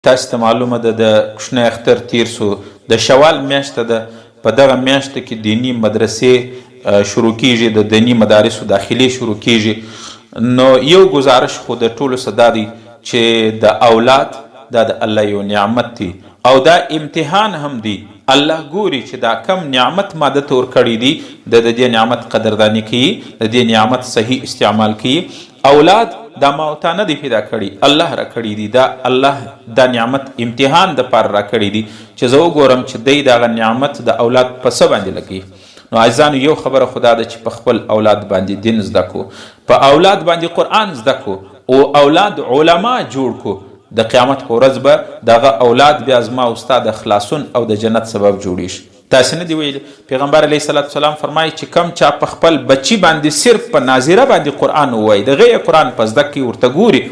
تاسو ته معلومه ده د کوچنی اختر تیر سو د شوال میاشته ده. په دغه میاشته کې دینی مدرسې شروع کیږي، د دینی مدارسو داخلي شروع کیږي. نو یو گزارش خو د ټولو څه دا دی چې د اولاد دا د الله یو نعمت دی او دا امتحان هم دی. الله ګوري چې دا کم نعمت ما د تور کړی دی د دې نعمت قدردانی کوي، د دې نعمت صحیح استعمال کوي. اولاد دا ما او تا نه دی پیدا کړي، الله را کړي دي. دا الله دا نعمت امتحان د پاره را کړي دي چې زه وګورم چې دی دغه نعمت د اولاد په څه باندې لګي. نو عزیزانو یو خبره خدا ده چې په خپل اولاد باندې دین زده کو، په اولاد باندې قرآن زده کو او اولاد علما جوړ کو. د قیامت په ورځ به دغه اولاد بیا زما او ستا د خلاصون او د جنت سبب جوړیږي. تاسو نه دی ویلي پیغمبر علیه السلام فرمایي چې کم چا په خپل بچی باندې صرف په ناظره باندې قرآن ووایي، دغه یې قرآن په زده کې ورته ګوري،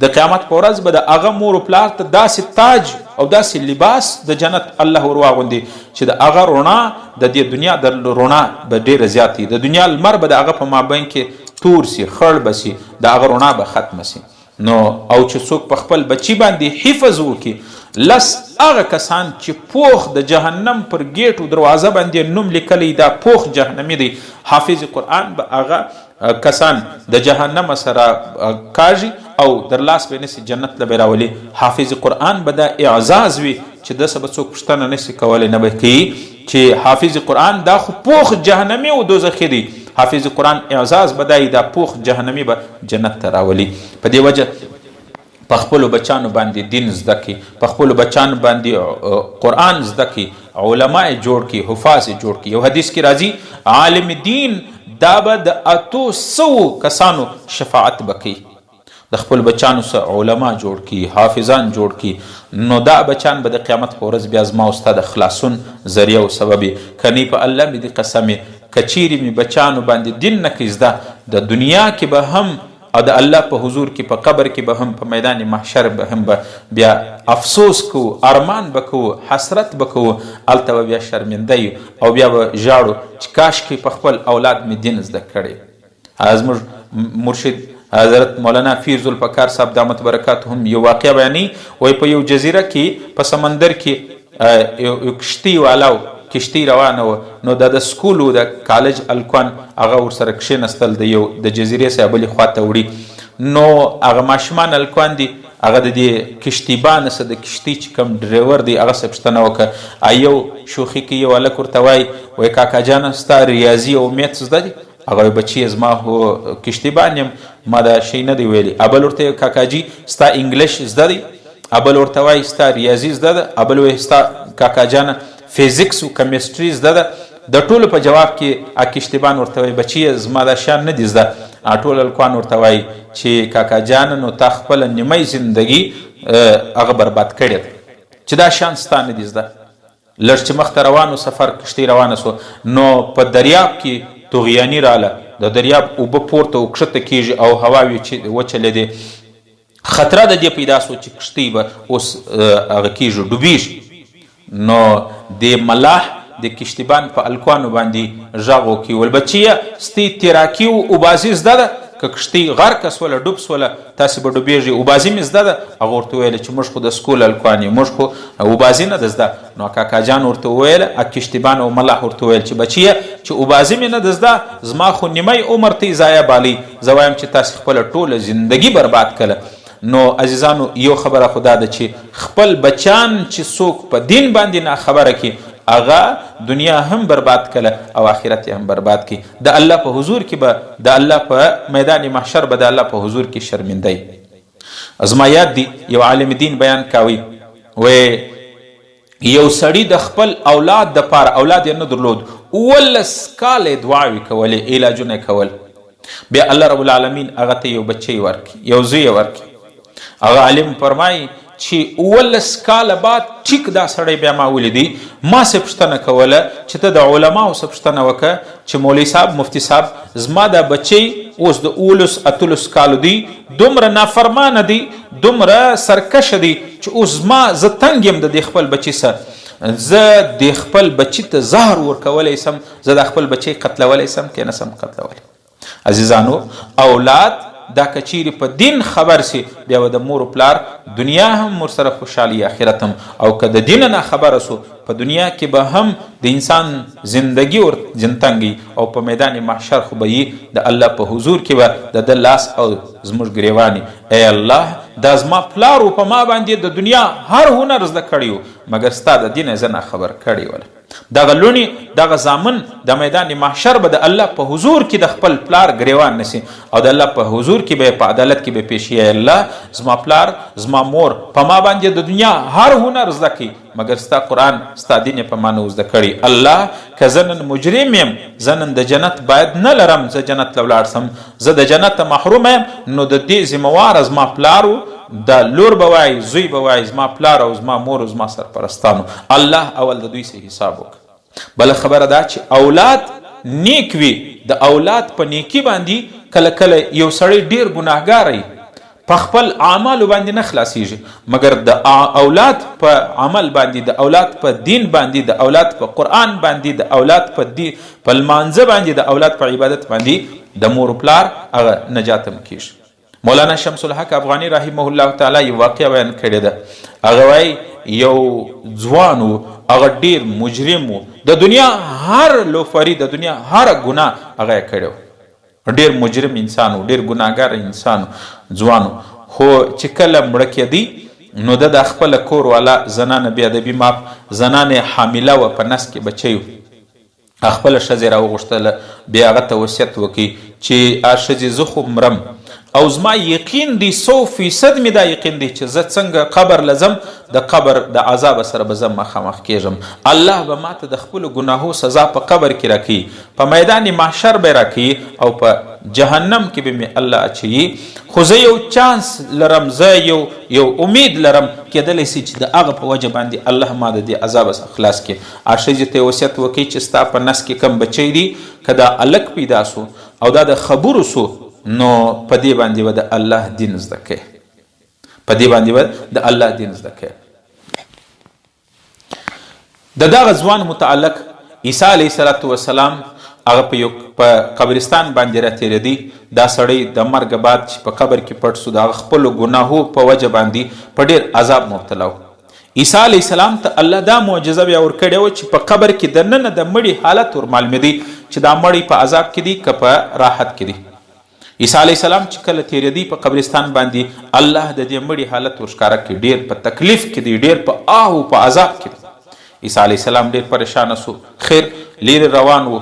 د قیامت په ورځ به د هغه مور و پلار ته داسې تاج او داسې لباس د جنت الله ور واغوندي چې د هغه رڼا د دې دنیا د رڼا به ډېره زیات وي. د دنیا لمر به د هغه په مابین کې تور سي، خړ به سي، د هغه رڼا به ختمه سي. نو او چې څوک په خپل بچی باندې حفظ وکړي، لس هغه کسان چې پوخ د جهنم پر گیټ او دروازه باندې نوم لیکلی دا پوخ جهنمی دی، حافظ قرآن به هغه کسان د جهنم سره کاږي او در لاس به نسی جنت له به راولي. حافظ قرآن به دا اعزاز وي چې د څه به څوک پوښتنه نسی کولی، نه به کوي چې حافظ قرآن دا خو پوخ جهنمی او دوزخي دی. حافظ قرآن اعزاز بدای دا پوخ جهنمی به جنت ته راولي. په دې وجه په خپلو بچانو باندې دین زده کړي، په خپلو بچانو باندې قرآن زده کړي، علما یې جوړ کړي، حفاظ یې جوړ کړي. یو حدیث کې راځي عالم دین دا به د 800 کسانو شفاعت به کوي. د خپل بچانو سره علما جوړ کړي، حافظان جوړ کړي، نو دا بچان به د قیامت په ورځ بیا زما او ستا د خلاصون ذریعه او سبب کني. په الله مې دې قسم کچیری می بچانو باندې دین نه کوي زده، د دنیا کې به هم او د الله په حضور کې په قبر کې به هم، په میدان محشر به هم بیا افسوس کو، ارمان به کو، حسرت به کو، هلته به بیا شرمنده یو او بیا به ژاړو چې کاش کې په خپل اولاد می دین زده کړی. زموږ مرشد حضرت مولانا فیر ذوالفقار صاحب دامت برکاتهم یو واقعه بیانوي، وایي په یو جزیره کې په سمندر کې یو کشتي والاو کشتي روانه و، نو د سکول د کالج الکوان هغه ورسره کښېنستل د یو د جزیرې څخه بلې خواته وړي. نو هغه ماشومان الکوان دي، هغه د دې کشتیبان څخه د کشتي چې کوم ډریور دی هغه څه پوښتنه وکړه. یو شوخي کې یو هلک ورته وایي کاکا جانه ستا ریاضي او میت زده دي؟ هغه وایي بچي زما خو کشتیبان یم، ما دا شی نه دی ویلی. ابل ورته کاکاجي ستا انګلیش زده دی؟ ابل ورته وایي ستا ریاضي زده ده؟ ابل وایي ستا کاکا جانه فیزیکس او کیمستري زده ده؟ د ټولو په جواب کې کشتیبان ورته وایي بچي زما دا شیان نه دي زده. ټول الکوان ورته وایي چې کاکا جانه نو تا خپله نیمه زندګي هغه برباد کړې ده چې دا شیان ستا نه دي زده. لږ چې مخته روانو سفر کشتۍ روانه سو، نو په دریاب کې طغیاني راله، د دریاب اوبه پورته او کښته کیږي او هوا وچلېدې. خطره د دې پیدا سو چې کښتۍ به اوس هغه کیږي ډوبیږي. نو د ملاح د کشتیبان په الکوانو باندې غږ وکړي، ول بچیه ستی تیراکي او اوبازي زده ده؟ که کښتۍ غرقه سوله ډوب سوله تاسې به ډوبېږئ، اوبازي مې زده ده؟ هغه ورته وویله چې موږ خو د سکول الکوان یو، موږ خو اوبازي نه ده زده. نو کاکا جان ورته وویله، کشتیبان او ملاح ورته وویل چې بچیه چې اوبازي مې نه ده زده، زما خو نیمه عمر ته ضایع بالی، زه وایم چې تاسې خپله ټوله زندګي برباد کړه. نو عزیزانو یو خبره خدا ده چې خپل بچان چې څوک په دین باندې نه خبره کی، هغه دنیا هم برباد کړه او آخرت هم برباد کی. د الله په حضور کې به، د الله په میدان محشر به د الله په حضور کې شرمنده ای. زما یاد دی یو عالم دین بیان کاوی، و یو سړی د خپل اولاد د پاره، اولاد یې نه درلود، 19 کاله دعاوې کولې، علاجونه کول، بیا الله رب العالمین هغه ته یو بچی ورکړي، یو زوی ورکړي. هغه عالم فرمایي چې 19 کاله بعد ټیک دا سړی بیا ما ولیدی، ما څه پوښتنه کوله چې ته د علماو څه پوښتنه وکړه چې مولوي صاحب مفتي صاحب زما دا بچی اوس د 19 کالو دی، دومره نافرمانه دی، دومره سرکشه دی چې اوس زه تنګ یم د خپل بچی سره، زه د خپل بچی ته زهر ورکولی سم، زه د خپل بچی قتلولی سم که نه سم قتلولی. عزیزانو اولاد دا کچیرې په دین خبر سي بیا به د مور و پلار دنیا هم ورسره خوشحالي آخرت هم، او که د دین نه خبره سو په دنیا کې به هم د انسان زندگی ور جنتنګي، او په میدان محشر خو به یې د الله په حضور کې به د لاس او زموږ ګریواني ای الله دا زما پلار و په ما باندې د دنیا هر هنر زده کړی و مګر ستا د دین زه نه خبر کړی وله. دغه لوڼې دغه زامن د میدان محشر به د الله په حضور کې د خپل پلار ګریوان نسی، او د الله په حضور کې به په عدالت کې به پیش ای الله زما پلار زما مور په ما باندې د دنیا هر هنر زده کړي مګر ستا قرآن ستا دین په ما نه زده کړي. الله که زه نن مجرم یم، زه نن د جنت باید نه لرم، زه جنت ته ولاړ سم، زه د جنت محروم یم، نو د دې ذمهوار زما پلار و، د لور به وای زوی به وای زما پلار او زما مور او زما سرپرستانو. الله اول د دوی سه حساب وکړه. بله خبره دا چې اولاد نیک وي، د اولاد په نیکی باندې کله کله یو سړی ډیر ګناهګار په خپل اعمالو باندې نه خلاصیږي مګر د اولاد په عمل باندې، د اولاد په دین باندې، د اولاد په قرآن باندې، د اولاد په لمانځه باندې، د اولاد په عبادت باندې د مور پلار هغه نجات هم کیږي. مولانا شمس الحق افغانی رحمه الله تعالی یو واقعه بیان کړې ده. هغه وایي یو ځوان و، هغه ډیر مجرم و، د دنیا هر لوفري، د دنیا هر ګناه هغه یې کړی و، ډیر مجرم انسان و، ډیر ګناهګار انسان ځوان و. خو چې کله مړه کېدی نو د خپل کور والا زنانه بې ادبي معاف زنانه حامله و، په نس کې بچی و، خپله ښځې راوغوښتله بیا هغه ته وصیت وکړي چې ښځې زه خو مرم او زما یقین دی 100% می دا یقین دی چې زه څنګه قبر لزم د قبر د عذاب سره به زه مخامخ کېږم. الله به ماته د خپلو ګناهو سزا په قبر کې راکوي، په میدان محشر به راکوي، او په جهنم کې به مې الله اچوي. خو زه یو چانس لرم، زه یو امید لرم، کېدلی سي چې د هغه په وجه باندې الله ما د دې عذاب څخه خلاص کړي. ښځې ته یې وصیت وکړي چې ستا په نس کې کم بچی دي که دا الک پیدا سو او دا د خبرو سو نو په دې باندې به د الله دین زده کوي، په دې باندې به د الله دین زده کوي. د دغه ځوان متعلق عیسی علیه السلام هغه په قبرستان باندې راتېرېدی. دا سړی د مرګ بعد چې په قبر کې پټ سو د هغه خپلو ګناهو په وجه باندې په ډېر عذاب مبتلا و. عیسی علیه السلام ته الله دا معجزه بیا ورکړې وه چې په قبر کې دننه د مړي حالت ور معلومېدی چې دا مړی په عذاب کې دي که په راحت کې دي. عیسی علیه السلام چې کله تېرېدی په قبرستان باندې الله د دې مړي حالت ورښکاره کړي، ډېر په تکلیف کې دی، ډېر په آه او په عذاب کې دی. عیسی علیه السلام ډېر پریشانه سو، خیر لیرې روان و،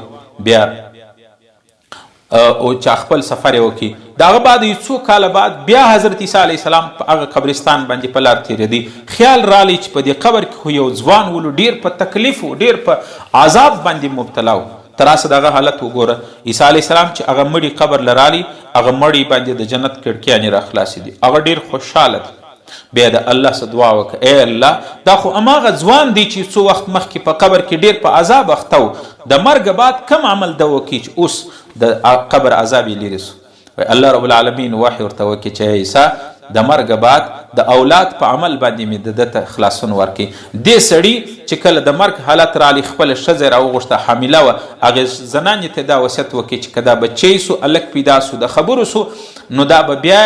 بیا او چې خپل سفر یې وکړي. د هغه بعد یو څو کاله بعد بیا حضرت عیسی علیه السلام په هغه قبرستان باندې په لار تېرېدی. خیال رالی چې په دې قبر کې خو یو ځوان ولو ډېر په تکلیف و، ډېر په عذاب باندې مبتلا و. تراسه دغه حالت وګوره. عیسی علیه السلام چې هغه مړي قبر لرالی، هغه مړي باندې د جنت کړکیانې را خلاصې دي، هغه ډېر خوشحاله دی. بیا د الله څخه دعا وکړه ای الله دا خو هماغه ځوان دی چې څو وخت مخکې په قبر کې ډېر په عذاب اخته و، د مرګ بعد کم عمل ده وکړي چې اوس د قبر عذاب یې لرې سو. الله رب العالمین وحی ورته وکړي چې عیسی د مرګ بعد د اولاد په عمل باندې مې د ده ته خلاصون ورکړي. دې سړي چې کله د مرګ حالت رالی خپله ښځه راوغوښته حامله وه، هغې زنانې ته دا وصیت وکړي چې که دا بچی سو هلک پیدا سو د خبرو سو نو دا به بیا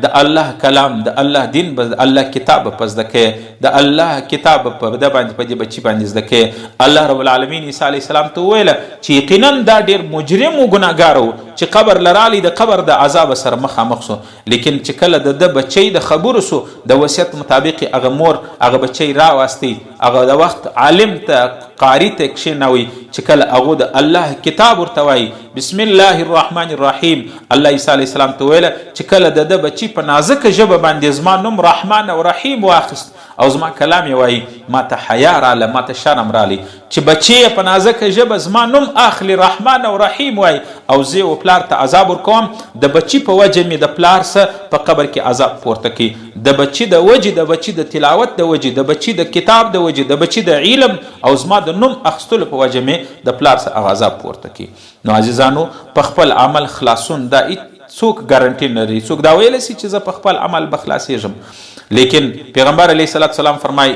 د الله کلام د الله دین به د الله کتاب به په زده کوي، د الله کتاب به په ده باندې په دې بچي باندې زده کوي. الله رب العالمین عیسی علیه السلام ته وویله چې یقینا دا ډېر مجرم و ګناهګار و چې قبر لرالی د قبر د عذاب سره مخامخ سو، لیکن چې کله د ده بچی د خبرو سو د وصیت مطابق هغه مور هغه بچی راواستی، هغه د وخت عالم ته قاری ته کښېنوي چې کله هغو د الله کتاب ورته وایي بسم الله الرحمن الرحیم. الله عیسی علیه السلام ته ویله چې کله د ده بچي په نازکه ژبه باندې زما نوم رحمان او رحیم واخیست او زما کلام یې وایي، ما ته حیا راله، ما ته شرم رالی چې بچی یې په نازکه ژبه زما نوم اخلي رحمان او رحیم وایي او زه و پلار ته عذاب ورکوم، د بچي په وجه مې د پلار سه په قبر کې عذاب پورته کوي، د بچي د وجې، د بچي د تلاوت د وجې، د بچي د کتاب د وجې، د بچي د علم او زما د نوم اخیستلو په وجه مې د پلار سه عذاب پورته کوي. نو عزیزانو په خپل عمل خلاصون دا څوک ګارنټي نه لري، څوک دا ویلی سي چې زه په خپل عمل به خلاصېږم، لیکن پیغمبر علیه السلام فرمایي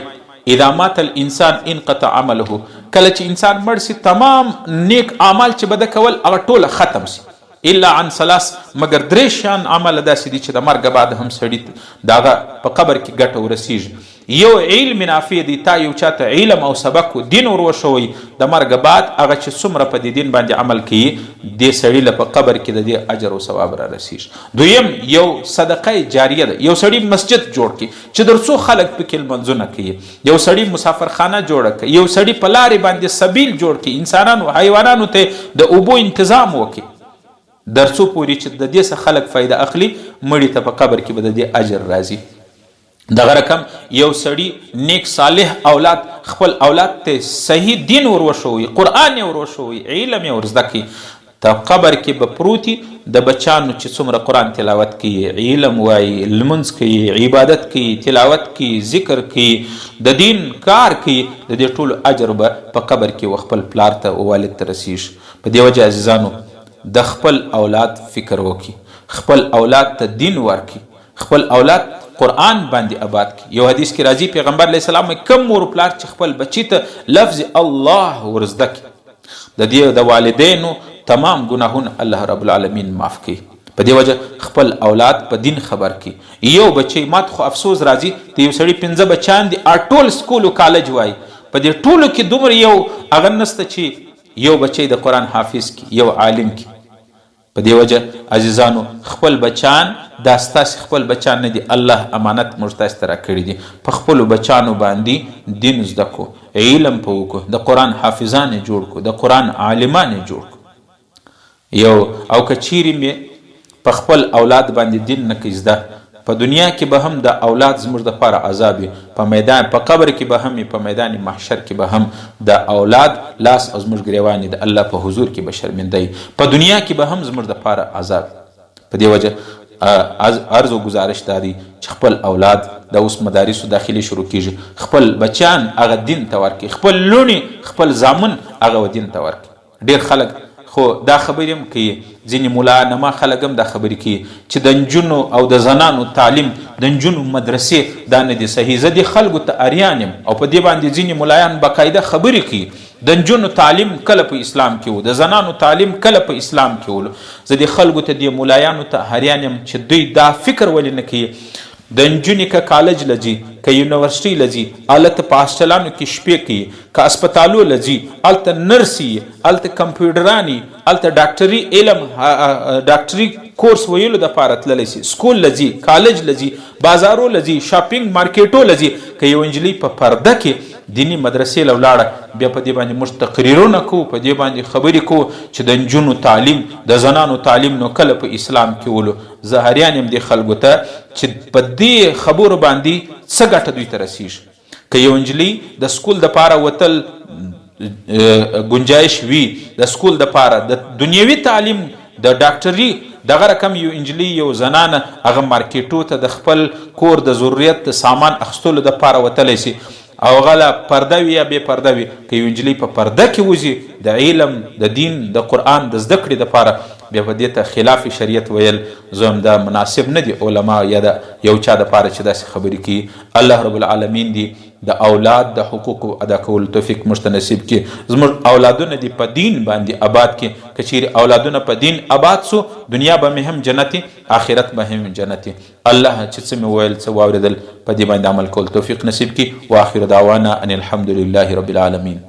اذا مات الانسان انقطع عمله، کله چې انسان مړ سي تمام نیک اعمال چې به ده کول هغه ټوله ختم سي، الا عن ثلاث مگر درې شیان عمل داسې دي چې د مرګ بعد هم سړي د هغه په قبر کې ګټه ورسیږي. یو علم نافع دی، تا یو چاته علم او سبق و دین ور وښوی، د مرګ بعد هغه چې څومره په دې دین باندې عمل کوي دې سړي له په قبر کې د دې اجر او ثواب را رسیږي. دویم یو صدقه جاریه ده، یو سړي مسجد جوړ کړي چې در څو خلک پکې لمنځونه کوي، یو سړي مسافرخانه جوړه کړي، یو سړي په لارې باندې سبیل جوړ کړي، انسانانو حیوانانو ته د اوبو تنظیم وکړي، در څو پورې چې د دې څخه خلک فایده اخلي مړي ته په قبر کې به د دې اجر راځي. دغه رقم یو سړي نیک صالح اولاد خپل اولاد ته صحیح دین ور وښوي، قرآن یې ور وښوي، علم یې ور زده کړي، ته قبر کې به پروتي د بچانو چې څومره قرآن تلاوت کوي، علم وایي، لمونځ کوي، عبادت کوي، تلاوت کوي، ذکر کوي، د دین کار کوي، د دې ټولو اجر به په قبر کې و خپل پلار ته او والد ته رسیږي. په دې وجه عزیزانو د خپل اولاد فکر وکړي، خپل اولاد ته دین ورکړي، خپل اولاد قرآن باندې آباد کی. یو حدیث کې راځي پیغمبر علیه السلام کم مور پلار چې خپل بچی ته لفظ الله ورزده کی د دې د والدینو تمام ګناهونه الله رب العالمین معاف کی. په دې وجه خپل اولاد په دین خبر کی. یو بچی مات خو افسوس راځي ته یو سړي 5 بچان دي ټول سکول او کالج وای، په دې ټولو کې دومره یو هغه نسته چې یو بچی د قرآن حافظ کی، یو عالم کی. په دې وجه عزیزانو خپل بچان دا ستاسې خپل بچان نه دي، الله امانت موږ تاسې ته راکړي دي. په خپلو بچانو باندې دین زده کو، علم په وکړو، د قرآن حافظان یې جوړ کو، د قرآن عالمان یې جوړ کو. یو او که چیرې مې په خپل اولاد باندې دین نه کوي زده، په دنیا کې به هم د اولاد زموږ دپاره عذاب وي، په میدان په قبر کې به هم په میدان محشر کې به هم د اولاد لاس او زموږ ګریوان د الله په حضور کې به شرمنده وي، په دنیا کې به هم زموږ دپاره عذاب. په دې وجه عرض و گزارش دادی چې خپل اولاد د اوس مدارسو داخلي شروع کیږي، خپل بچیان هغه دین ته ورکړي، خپل لوڼې خپل زامن هغه دین ته ورکړي. ډېر خلک خو دا خبرې هم کوي، ځینې ملا نما خلک هم دا خبرې کوي چې د نجونو او د زنانو تعلیم د نجونو مدرسې دا نه دي صحیح. زه دې خلکو ته اریان یم او په دې باندې ځینې ملایان باقاعده خبرې کوي د نجونو تعلیم کله په اسلام کې و، د زنانو تعلیم کله په اسلام کې و. زه دې خلکو ته دې ملایانو ته اریان یم چې دوی دا فکر ولې نه کوي د نجونې که کالج لځي، که یونیورسټۍ لځي، هلته په هاسټلانو کې شپې کوي، که اسپتالو لځي هلته نرسي، هلته کمپیوټراني، هلته ډاکټري علم ډاکټري کورس ویلو دپاره تللی سي، سکول لځي، کالج لځي، بازارو لځي، شاپینګ مارکیټو لځي. که یو نجلۍ په پرده کې دینی مدرسې له ولاړه، بیا په دې باندې موږ تقریرونه کوو، په دې باندې خبرې کوو چې د نجونو تعلیم د زنانو تعلیم نو کله په اسلام کې ولو. زه حیران یم دې خلکو ته چې په دې خبرو باندې څه ګټه دوی ته رسیږي. که یو نجلۍ د سکول دپاره وتل گنجایش وي، د سکول دپاره د دنیوي تعلیم د ډاکټري دغه رقم یو انجلۍ یو زنانه هغه مارکیټو ته د خپل کور د ضرورت د سامان اخیستلو دپاره وتلی سي او غله پرده وي یا بې پرده وي، که یو نجلۍ په پرده کې وځي د علم د دین د قرآن د زده کړې دپاره، بیا په دې ته خلاف شریعت ویل زه هم دا مناسب نه دي علما یا د یو چا دپاره چې داسې خبرې کوي. الله رب العالمین دی د اولاد د حقوقو ادا کولو توفیق موږ ته نصیب کړي. زموږ اولادونه دي په دین باندې آباد کړي. که چیرې اولادونه په دین آباد سو، دنیا به مې هم جنتي، آخرت به هم جنتي. الله چې څه مې ویل څه واورېدل په دې باندې عمل کول توفیق نصیب کړي. واخر دعوانا ان الحمد لله رب العالمین.